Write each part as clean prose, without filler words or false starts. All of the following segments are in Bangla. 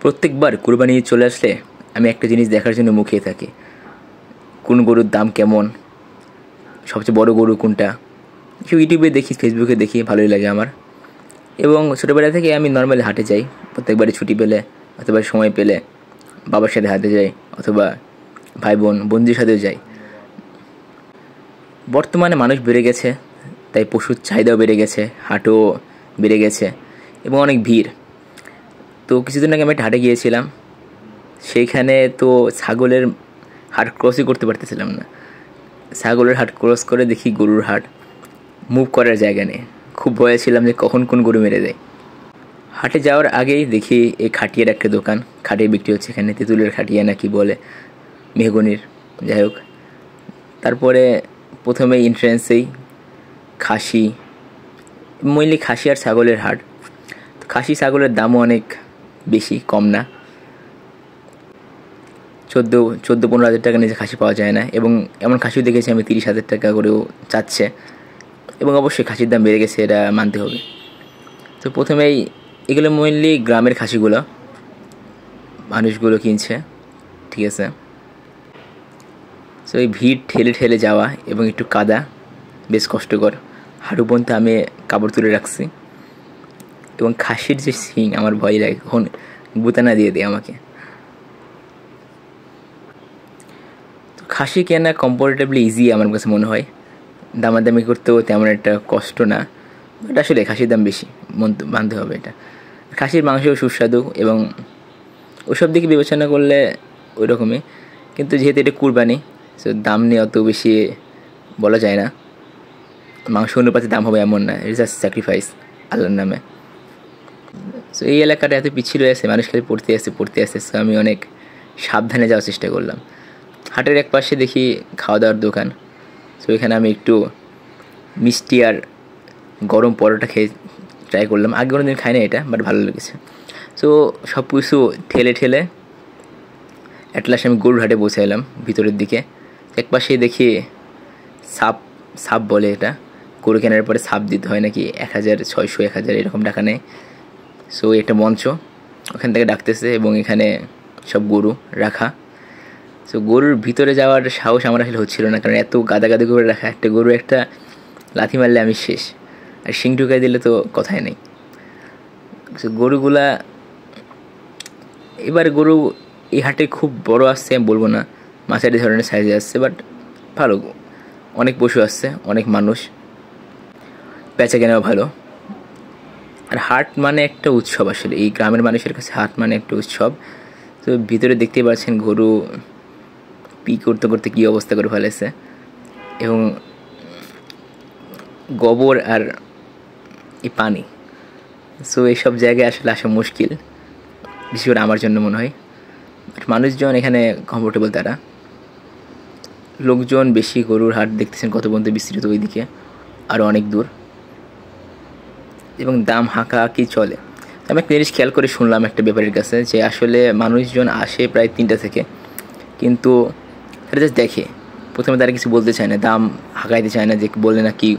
প্রত্যেকবার কুরবানি ঈদ চলে আসলে আমি একটা জিনিস দেখার জন্য মুখিয়ে থাকি, কোন গরুর দাম কেমন, সবচেয়ে বড় গরু কোনটা। কেউ ইউটিউবে দেখি, ফেসবুকে দেখি, ভালোই লাগে আমার। এবং ছোটোবেলা থেকে আমি নর্মালি হাটে যাই, প্রত্যেকবারই ছুটি পেলে অথবা সময় পেলে বাবার সাথে হাটে যাই, অথবা ভাই বোন বন্ধুদের সাথেও যাই। বর্তমানে মানুষ বেড়ে গেছে, তাই পশুর চাহিদাও বেড়ে গেছে, হাটও বেড়ে গেছে এবং অনেক ভিড়। তো কিছুদিন আগে আমি একটা হাটে গিয়েছিলাম, সেইখানে তো ছাগলের হাট ক্রসই করতে পারতেছিলাম না। ছাগলের হাট ক্রস করে দেখি গরুর হাট, মুভ করার জায়গা নেই। খুব ভয়ে ছিলাম যে কখন কোন গরু মেরে দেয়। হাটে যাওয়ার আগেই দেখি এই খাটিয়ার একটা দোকান, খাটিয়ে বিক্রি হচ্ছে এখানে, তেঁতুলের খাটিয়া না কি বলে, মেহগনির, যাই হোক। তারপরে প্রথমে এন্ট্রান্সেই খাসি, মেনলি খাসি আর ছাগলের হাট। খাসি ছাগলের দামও অনেক বেশি, কম না। 14-15 হাজার টাকা নিচে খাসি পাওয়া যায় না, এবং এমন খাসিও দেখেছি আমি 30,000 টাকা করেও চাচ্ছে। এবং অবশ্যই খাসির দাম বেড়ে গেছে, এটা মানতে হবে। তো প্রথমেই এগুলো মেনলি গ্রামের খাসিগুলো মানুষগুলো কিনছে, ঠিক আছে। তো এই ভিড় ঠেলে ঠেলে যাওয়া এবং একটু কাদা, বেশ কষ্টকর। হাঁটু পর্যন্ত আমি কাপড় তুলে রাখছি। এবং খাসির যে শিং, আমার ভয় লাগে কখন গুতানা দিয়ে দেয় আমাকে। তো খাসি কেনা কমফোর্টেবলি ইজি আমার কাছে মনে হয়, দামাদামি করতেও তেমন একটা কষ্ট না। বাট আসলে খাসির দাম বেশি, মানতে হবে এটা। খাসির মাংসও সুস্বাদু, এবং ওসব দিকে বিবেচনা করলে ওই রকমই। কিন্তু যেহেতু এটা কুরবানি, সো দাম নিয়ে অত বেশি বলা যায় না। মাংস অনুপাতে দাম হবে এমন না, ইটস জাস্ট স্যাক্রিফাইস আল্লাহর নামে। সো এই এলাকাটা এত পিছিয়ে রয়েছে, মানুষ খালি পড়তে আসছে। সো আমি অনেক সাবধানে যাওয়ার চেষ্টা করলাম। হাটের এক পাশে দেখি খাওয়া দাওয়ার দোকান। সো এখানে আমি একটু মিষ্টি আর গরম পরোটা খেয়ে ট্রাই করলাম। আগে কোনো দিন খাই না এটা, বাট ভালো লেগেছে। সো সব কিছু ঠেলে ঠেলে অ্যাট লাস্ট আমি গরুর হাটে বসে এলাম ভিতরের দিকে। এক পাশেই দেখি সাপ বলে এটা, গরু কেনার পরে সাপ দিতে হয় নাকি 1,600 1,000 এরকম টাকা নেয়। সো একটা মঞ্চ, ওখান থেকে ডাকতেছে এবং এখানে সব গরু রাখা। সো গরুর ভিতরে যাওয়ার সাহস আমার আসলে হচ্ছিল না, কারণ এত গাদাগাদি করে রাখা। একটা গরু একটা লাথি মারলে আমি শেষ, আর শিং ঢুকাই দিলে তো কথাই নেই। সো গরুগুলা, এবার গরু এই হাটে খুব বড় আসছে আমি বলবো না, মাঝারি ধরনের সাইজে আসছে, বাট ভালো। অনেক পশু আসছে, অনেক মানুষ, বেচা কেনাও ভালো। আর হাট মানে একটা উৎসব, আসলে এই গ্রামের মানুষের কাছে হাট মানে একটা উৎসব। তো ভিতরে দেখতেই পাচ্ছেন গরু পি করতে করতে কী অবস্থা করে ফেলেছে, এবং গোবর আর এই পানি। সো এইসব জায়গায় আসলে আসা মুশকিল, বিশেষ করে আমার জন্য মনে হয়। মানুষজন এখানে কমফোর্টেবল, তারা লোকজন বেশি। গরুর হাট দেখতেছেন কত পর্যন্ত বিস্তৃত, ওইদিকে আরও অনেক দূর, এবং দাম হাঁকাহাঁকি চলে। আমি একটা জিনিস খেয়াল করে শুনলাম একটা ব্যাপারের কাছে, যে আসলে মানুষজন আসে প্রায় 3টা থেকে, কিন্তু তারা জাস্ট দেখে। প্রথমে তারা কিছু বলতে চায় না, দাম হাঁকাইতে চায় না, যে বলে না কি,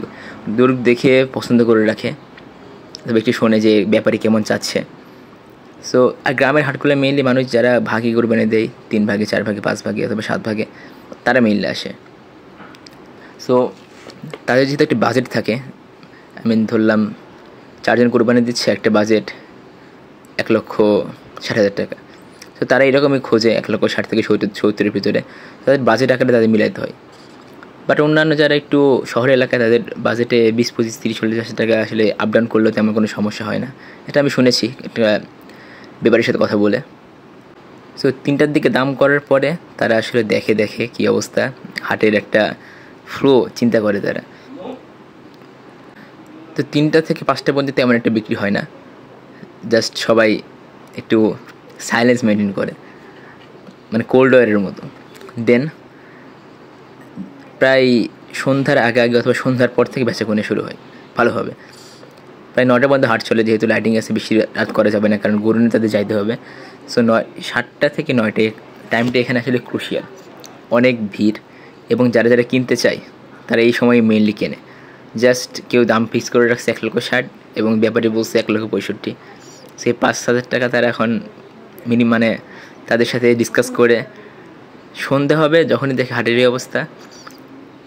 দূর দেখে পছন্দ করে রাখে, তবে একটু শোনে যে ব্যাপারী কেমন চাচ্ছে। সো আর গ্রামের হাটগুলো মেইনলি মানুষ যারা ভাগে কোরবানি দেয়, 3 ভাগে 4 ভাগে 5 ভাগে অথবা 7 ভাগে, তারা মেইনলি আসে। সো তাদের যেহেতু একটা বাজেট থাকে, আমি ধরলাম 4 জন কোরবানি দিচ্ছে, একটা বাজেট 1,60,000 টাকা। তো তারা এরকমই খোঁজে 1,60,000 থেকে 70-এর ভিতরে, তাদের বাজেট আকারে তাদের মিলাইতে হয়। বাট অন্যান্য যারা একটু শহরের এলাকায়, তাদের বাজেটে 20, 25, 30, 40,000 টাকা আসলে আপ ডাউন করলেও তেমন কোনো সমস্যা হয় না। এটা আমি শুনেছি একটা ব্যাপারীর সাথে কথা বলে। সো 3টার দিকে দাম করার পরে তারা আসলে দেখে কী অবস্থা, হাটের একটা ফ্লো চিন্তা করে তারা। তো 3টা থেকে 5টা পর্যন্ত তেমন একটা বিক্রি হয় না, জাস্ট সবাই একটু সাইলেন্স মেনটেন করে, মানে কোল্ড ওয়ারের মতো। দেন প্রায় সন্ধ্যার আগে অথবা সন্ধ্যার পর থেকে বেচাকেনা শুরু হয় ভালোভাবে। প্রায় 9টা পর্যন্ত হাট চলে, যেহেতু লাইটিং আছে, বেশি রাত করা যাবে না, কারণ গরু নিয়ে তাদের যাইতে হবে। সো 7টা থেকে 9টা টাইমটা এখানে আসলে ক্রুশিয়াল, অনেক ভিড়। এবং যারা যারা কিনতে চায় তারা এই সময় মেইনলি কেনে। জাস্ট কেউ দাম ফিক্স করে রাখছে 1,60,000, এবং ব্যাপারী বলছে 1,65,000। সেই 5,000 টাকা তারা এখন মানে তাদের সাথে ডিসকাস করে সন্ধে হবে যখনই দেখে হাটের এই অবস্থা,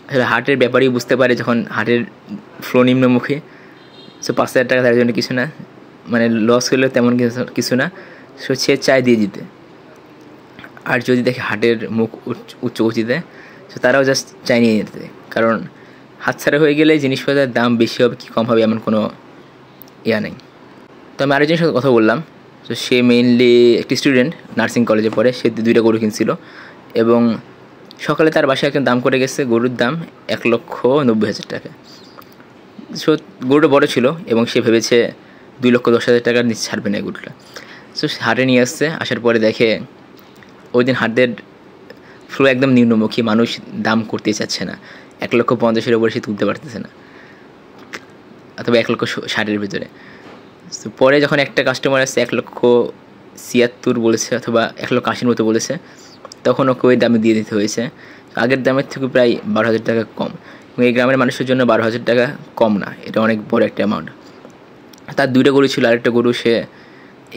আসলে হাটের ব্যাপারেই বুঝতে পারে যখন হাটের ফ্লো নিম্নমুখী। সো 5,000 টাকা তার জন্য কিছু না, মানে লস হলেও তেমন কিছু না। সো সে চায় দিয়ে দিতে। আর যদি দেখে হাটের মুখ উচ্চ গতিতে, সো তারাও জাস্ট চাই নিয়ে নিতে, কারণ হাতছাড়া হয়ে গেলে জিনিসপত্রের দাম বেশি হবে কি কম হবে এমন কোনো ইয়া নেই। তো আমি আরেকজনের সাথে কথা বললাম। তো সে মেইনলি একটি স্টুডেন্ট, নার্সিং কলেজে পড়ে। সে 2টা গরু কিনছিল এবং সকালে তার বাসায় একজন দাম করে গেছে গরুর দাম 1,90,000 টাকা। সো গরুটা বড়ো ছিল এবং সে ভেবেছে 2,10,000 টাকার নিচে ছাড়বে না গরুটা। সো হাটে নিয়ে আসছে, আসার পরে দেখে ওই দিন হাটের ফ্লো একদম নিম্নমুখী, মানুষ দাম করতে চাচ্ছে না। 1,50,000-এর উপরে সে তুলতে পারতেছে না, অথবা 1,60,000-এর ভিতরে। তো পরে যখন একটা কাস্টমার আসছে 1,76,000 বলেছে অথবা 1,80,000 মতো বলেছে, তখন ওকে ওই দামে দিয়ে দিতে হয়েছে। আগের দামের থেকে প্রায় 12,000 টাকা কম। এবং এই গ্রামের মানুষের জন্য 12,000 টাকা কম না, এটা অনেক বড় একটা অ্যামাউন্ট। তার 2টা গরু ছিল, আরেকটা গরু সে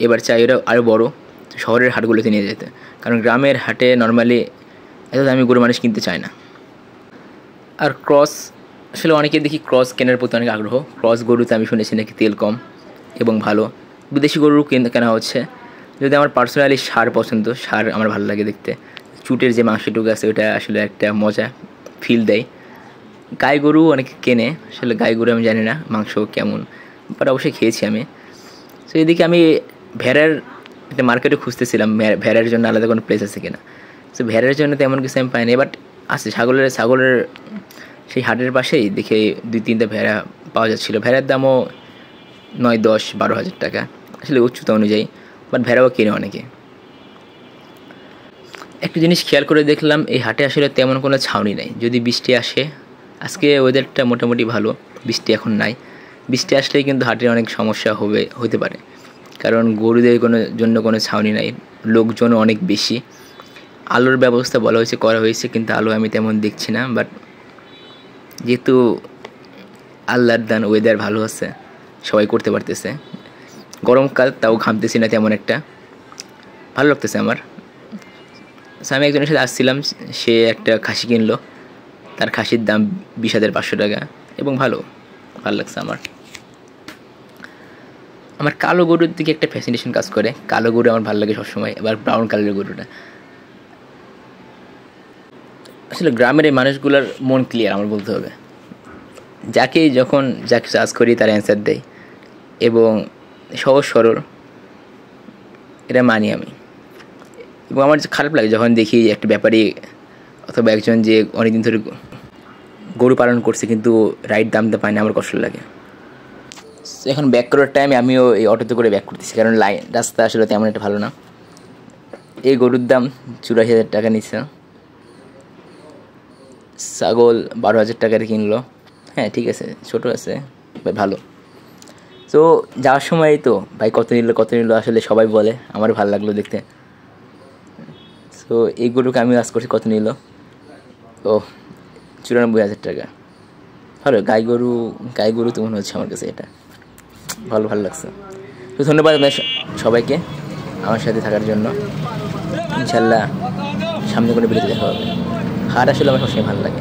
এবার চাই ওরা আরও বড়ো শহরের হাটগুলোতে নিয়ে যেতে, কারণ গ্রামের হাটে নর্মালি এত দামি গরু মানুষ কিনতে চায় না। আর ক্রস, আসলে অনেকে দেখি ক্রস কেনার প্রতি অনেক আগ্রহ। ক্রস গরুতে আমি শুনেছি নাকি তেল কম এবং ভালো। বিদেশি গরু কেনা হচ্ছে। যদি আমার পার্সোনালি ষাঁড় পছন্দ, ষাঁড় আমার ভালো লাগে দেখতে। চুটের যে মাংসটুকু আছে ওটা আসলে একটা মজা ফিল দেয়। গাই গরু অনেকে কেনে, আসলে গাই গরু আমি জানি না মাংস কেমন, বাট অবশ্যই খেয়েছি আমি। তো এদিকে আমি ভেড়ার একটা মার্কেটে খুঁজতেছিলাম, ভেড়ার জন্য আলাদা কোনো প্লেস আছে কিনা। তো ভেড়ার জন্য তেমন কিছু আমি পাইনি, বাট আছে ছাগলের সেই হাটের পাশেই দেখে 2-3টা ভেড়া পাওয়া যাচ্ছিলো। ভেড়ার দামও 9, 10, 12,000 টাকা, আসলে উচ্চতা অনুযায়ী, বাট ভেড়াও কিনে অনেকে। একটা জিনিস খেয়াল করে দেখলাম, এই হাটে আসলে তেমন কোনো ছাউনি নাই। যদি বৃষ্টি আসে, আজকে ওয়েদারটা মোটামুটি ভালো, বৃষ্টি এখন নাই। বৃষ্টি আসলেই কিন্তু হাটের অনেক সমস্যা হতে পারে, কারণ গরুদের জন্য কোনো ছাউনি নাই, লোকজনও অনেক বেশি। আলোর ব্যবস্থা করা হয়েছে, কিন্তু আলো আমি তেমন দেখছি না। বাট যেহেতু আল্লাহর দান ওয়েদার ভালো আছে, সবাই করতে পারতেছে। গরমকাল, তাও ঘামতেছি না তেমন একটা, ভালো লাগতেছে আমার। আমি একজনের সাথে আসছিলাম, সে একটা খাসি কিনলো। তার খাসির দাম 20,500 টাকা এবং ভালো লাগছে আমার কালো গরুর দিকে একটা ফ্যাসিনেশন কাজ করে। কালো গরু আমার ভালো লাগে সবসময়, এবার ব্রাউন কালারের গরুটা। আসলে গ্রামের এই মানুষগুলোর মন ক্লিয়ার আমার বলতে হবে, যাকে চার্জ করি তার অ্যান্সার দেয় এবং সহজ সরল, এটা মানি আমি। এবং আমার খারাপ লাগে যখন দেখি একটা ব্যাপারী অথবা একজন যে অনেকদিন ধরে গরু পালন করছে কিন্তু রাইট দামটা পায় না, আমার কষ্ট লাগে। এখন ব্যাক করার টাইমে আমিও এই অটোতে করে ব্যাক করতেছি, কারণ রাস্তা আসলে তেমন একটা ভালো না। এই গরুর দাম 84,000 টাকা নিচ্ছে। ছাগল 12,000 টাকার কিনলো। হ্যাঁ ঠিক আছে, ছোটো আছে, ভালো। তো যাওয়ার সময় তো ভাই কত নিল আসলে সবাই বলে, আমার ভালো লাগলো দেখতে। তো এই গরুকে আমি আজ করছি, কত নিল? ও 94,000 টাকা। ভালো, গাই গরু তো মনে হচ্ছে আমার কাছে, এটা ভালো লাগছে। তো ধন্যবাদ সবাইকে আমার সাথে থাকার জন্য। ইনশাল্লাহ সামনে কোনো ভিডিওতে দেখা হবে। হাট আসলে আমার সবসময় ভালো লাগে।